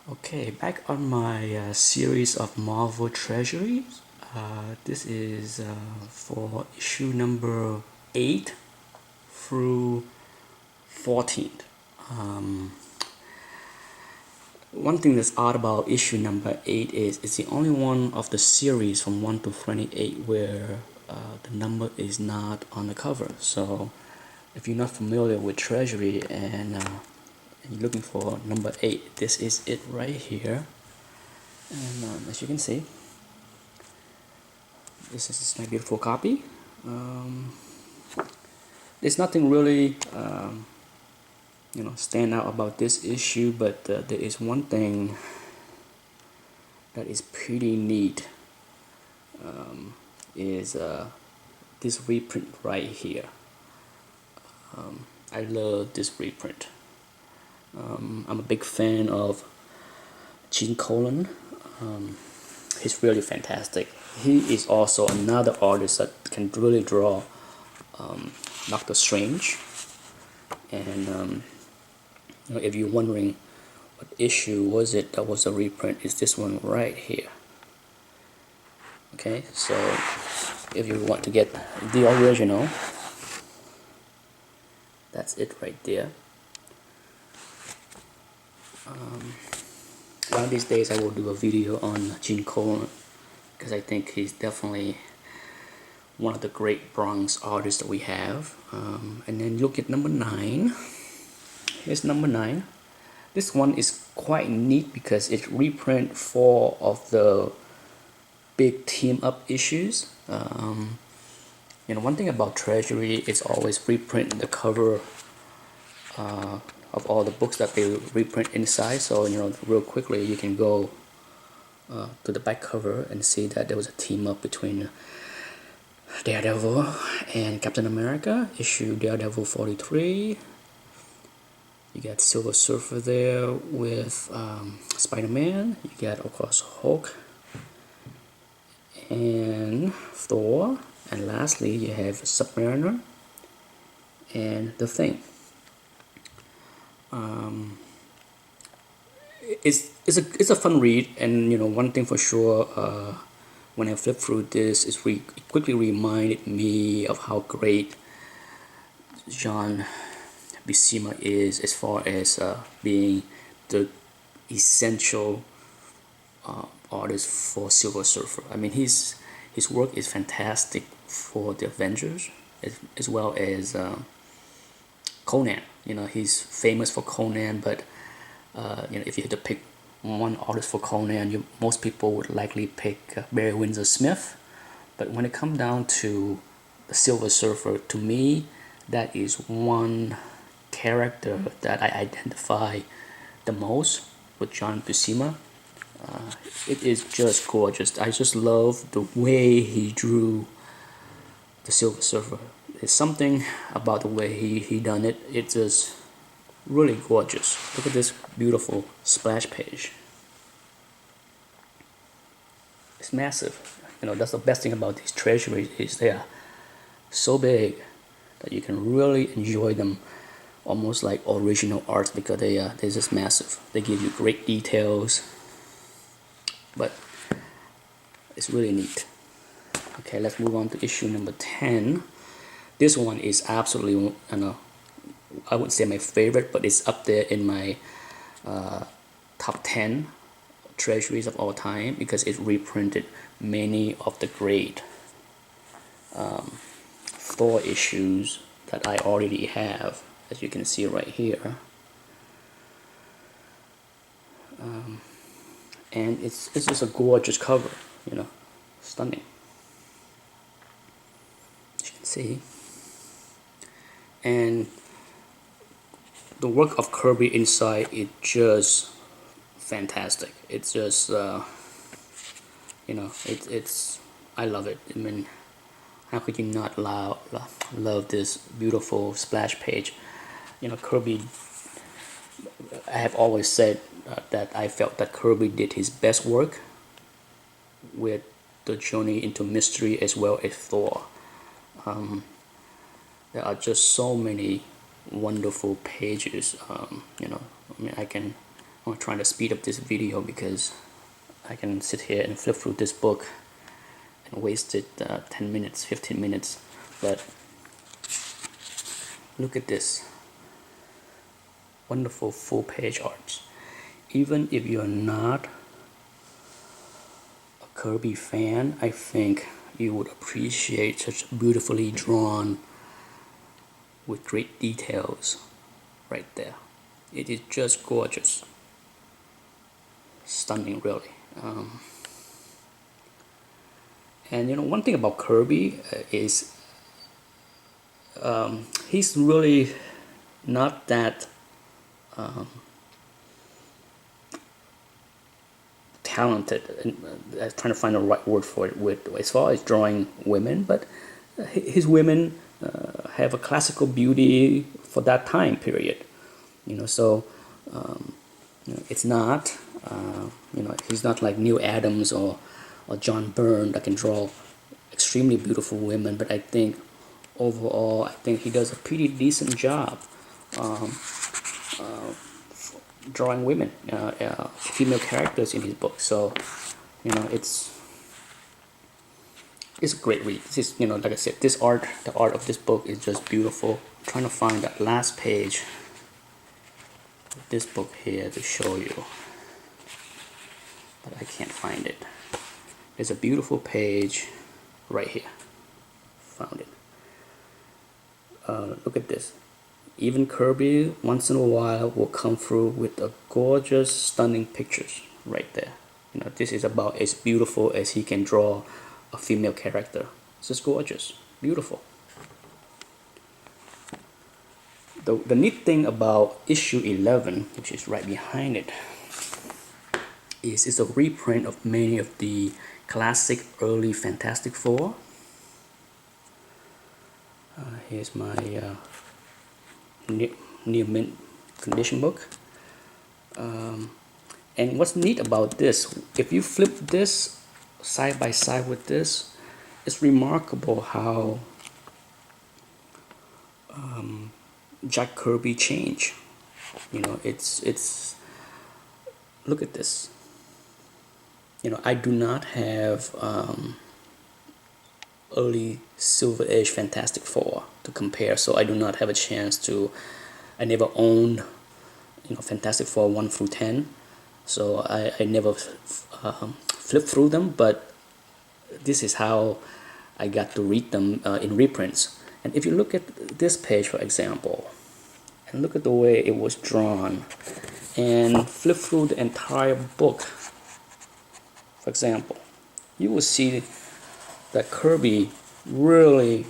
Okay, back on my series of Marvel Treasury. This is for issue number 8 through 14. Um, One thing that's odd about issue number 8 is it's the only one of the series from 1 to 28 where the number is not on the cover. So if you're not familiar with Treasury and you're looking for number 8, this is it right here. And as you can see, this is my beautiful copy. There's nothing really stand out about this issue, but there is one thing that is pretty neat. Is this reprint right here. I love this reprint. I'm a big fan of Gene Colan. He's really fantastic. He is also another artist that can really draw Doctor Strange. And if you're wondering what issue was it that was a reprint, it's this one right here. Okay, so if you want to get the original, that's it right there. One of these days I will do a video on Gene Colan because I think he's definitely one of the great Bronx artists that we have. And then look at number 9. Here's number 9. This one is quite neat because it reprint 4 of the big team up issues. One thing about Treasury is always reprint the cover of all the books that they reprint inside. So real quickly you can go to the back cover and see that there was a team up between Daredevil and Captain America, issue Daredevil 43. You got Silver Surfer there with Spider-Man. You got, of course, Hulk and Thor. And lastly, you have Submariner and The Thing. It's a fun read, and one thing for sure, when I flip through this, it quickly reminded me of how great John Buscema is as far as being the essential artist for Silver Surfer. I mean, his work is fantastic for the Avengers as well as Conan. He's famous for Conan, but if you had to pick one artist for Conan, most people would likely pick Barry Windsor Smith. But when it comes down to the Silver Surfer, to me, that is one character that I identify the most with John Buscema. It is just gorgeous. I just love the way he drew the Silver Surfer. There's something about the way he done it. It's just really gorgeous. Look at this beautiful splash page. It's massive. That's the best thing about these treasuries is they are so big that you can really enjoy them almost like original art because they're just massive. They give you great details, but it's really neat. Okay, let's move on to issue number 10. This one is absolutely, I wouldn't say my favorite, but it's up there in my top 10 treasuries of all time because it reprinted many of the great Thor issues that I already have, as you can see right here. And it's just a gorgeous cover, stunning. As you can see. And the work of Kirby inside is just fantastic. It's just it's I love it. I mean, how could you not love this beautiful splash page? Kirby, I have always said that I felt that Kirby did his best work with the journey into mystery as well as Thor. There are just so many wonderful pages. I can I'm trying to speed up this video because I can sit here and flip through this book and waste it 10 minutes, 15 minutes. But look at this wonderful full page art. Even if you're not a Kirby fan, I think you would appreciate such beautifully drawn with great details right there. It is just gorgeous. Stunning, really. And you know, one thing about Kirby is he's really not that talented, and I'm trying to find the right word for it, with as far as drawing women, but his women have a classical beauty for that time period, you know. So you know, it's not you know, he's not like Neil Adams or John Byrne that can draw extremely beautiful women, but I think overall I think he does a pretty decent job drawing women, female characters in his book. So you know, it's a great read. This is, you know, like I said, the art of this book is just beautiful. I'm trying to find that last page of this book here to show you, but I can't find it. There's a beautiful page right here. Found it. Look at this. Even Kirby once in a while will come through with a gorgeous, stunning pictures right there. You know, this is about as beautiful as he can draw a female character. It's just gorgeous, beautiful. The neat thing about issue 11, which is right behind it, is it's a reprint of many of the classic early Fantastic Four. Here's my near mint condition book. And what's neat about this, if you flip this side by side with this, it's remarkable how Jack Kirby changed. You know, it's look at this. You know, I do not have early Silver Age Fantastic Four to compare, so I do not have a chance to. I never owned, you know, Fantastic Four 1 through 10, so I never flipped through them. But this is how I got to read them in reprints. And if you look at this page, for example, and look at the way it was drawn, and flip through the entire book, for example, you will see that Kirby really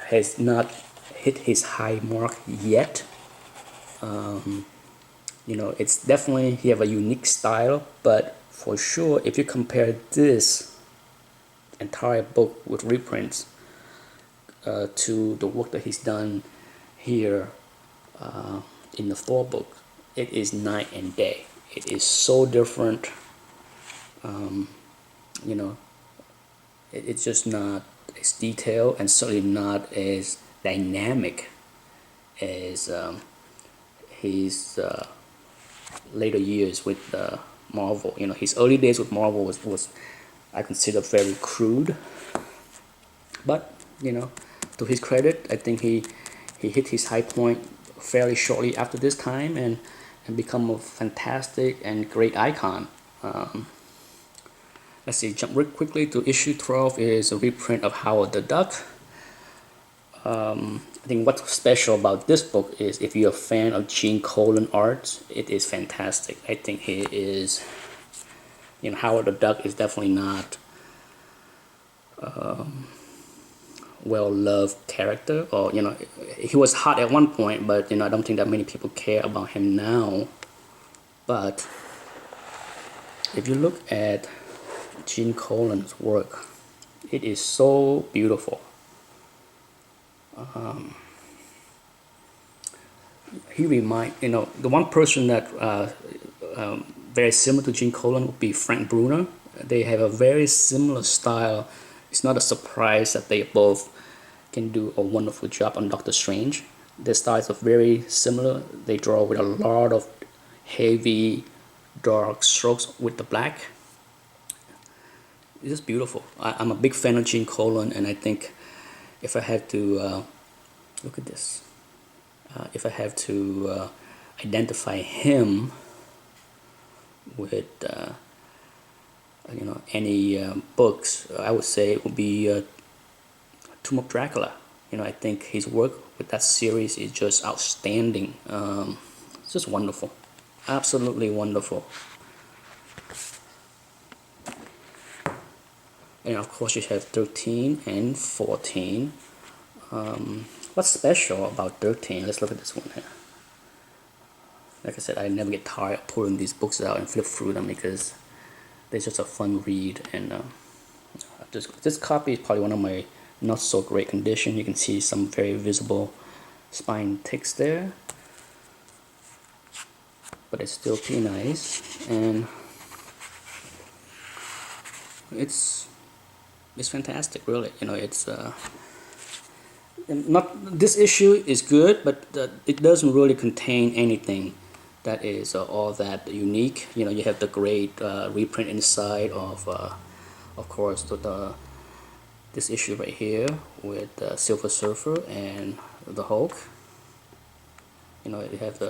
has not hit his high mark yet. You know, it's definitely, he have a unique style, but for sure, if you compare this entire book with reprints to the work that he's done here in the Thor book, it is night and day. It is so different. You know, it's just not as detailed and certainly not as dynamic as his later years with Marvel. You know, his early days with Marvel was I consider very crude, but you know, to his credit, I think he hit his high point fairly shortly after this time and become a fantastic and great icon. Let's see, jump real quickly to issue 12 is a reprint of Howard the Duck. I think what's special about this book is if you're a fan of Gene Colan art, it is fantastic. I think he is, you know, Howard the Duck is definitely not well-loved character, or you know, he was hot at one point, but you know, I don't think that many people care about him now. But if you look at Gene Colan's work, it is so beautiful. He remind, you know, the one person that very similar to Gene Colan would be Frank Bruno. They have a very similar style. It's not a surprise that they both can do a wonderful job on Doctor Strange. Their styles are very similar. They draw with a lot of heavy dark strokes with the black. It's just beautiful. I'm a big fan of Gene Colan, and I think if I have to look at this, if I have to identify him with any books, I would say it would be Tomb of Dracula. I think his work with that series is just outstanding. It's just wonderful, absolutely wonderful. And of course you have 13 and 14. What's special about 13? Let's look at this one here. Like I said, I never get tired of pulling these books out and flip through them because they're just a fun read. And this copy is probably one of my not so great condition. You can see some very visible spine ticks there, but it's still pretty nice, and it's fantastic, really. It's not, this issue is good, but it doesn't really contain anything that is all that unique. You have the great reprint inside of course, this issue right here with Silver Surfer and the Hulk. You have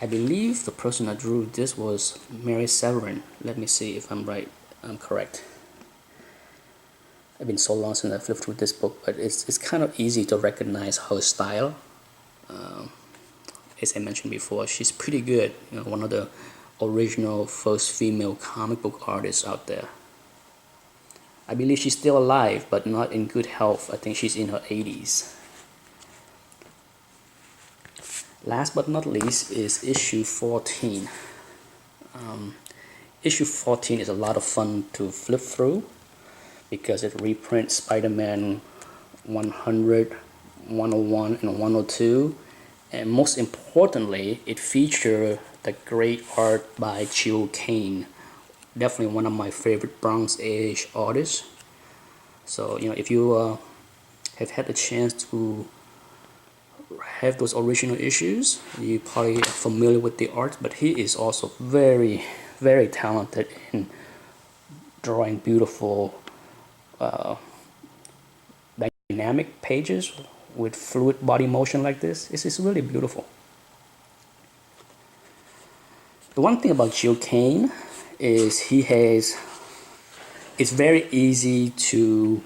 I believe the person that drew this was Mary Severin. Let me see if I'm right. I'm correct. It's been so long since I flipped through this book, but it's kind of easy to recognize her style. As I mentioned before, she's pretty good. One of the original first female comic book artists out there. I believe she's still alive, but not in good health. I think she's in her 80s. Last but not least is issue 14. Issue 14 is a lot of fun to flip through because it reprints Spider-Man 100, 101, and 102. And most importantly, it features the great art by Gil Kane. Definitely one of my favorite Bronze Age artists. So if you have had the chance to have those original issues, you probably are familiar with the art, but he is also very, very talented in drawing beautiful dynamic pages with fluid body motion like this. This is really beautiful. The one thing about Gil Kane is it's very easy to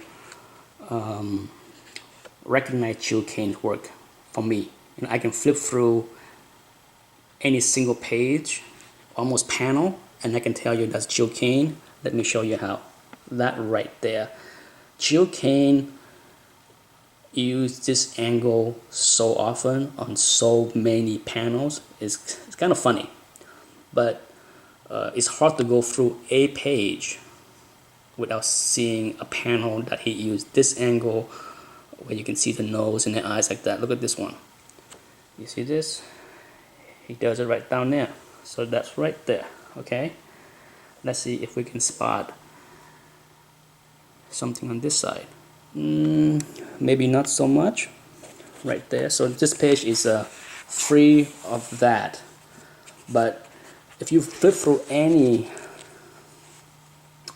recognize Gil Kane's work for me. I can flip through any single page, almost panel, and I can tell you that's Gil Kane. Let me show you how. That right there. Gil Kane used this angle so often on so many panels. It's kind of funny, but it's hard to go through a page without seeing a panel that he used this angle where you can see the nose and the eyes like that. Look at this one. You see this? He does it right down there. So that's right there. Okay? Let's see if we can spot something on this side. Maybe not so much. Right there. So this page is free of that. But if you flip through any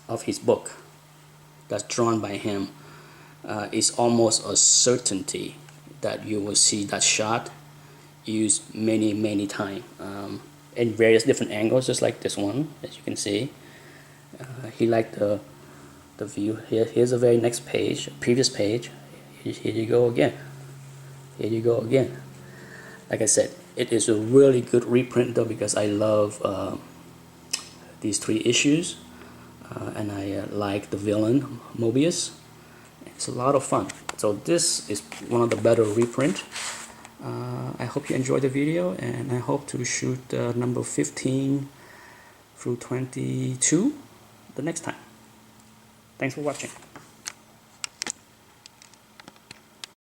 of his book that's drawn by him, it's almost a certainty that you will see that shot used many times in various different angles, just like this one, as you can see. He liked the view. Here's the very next page, previous page. Here you go again. Here you go again. Like I said, it is a really good reprint though, because I love these 3 issues, and I like the villain Mobius. It's a lot of fun. So this is one of the better reprint. I hope you enjoyed the video, and I hope to shoot number 15 through 22 the next time. Thanks for watching.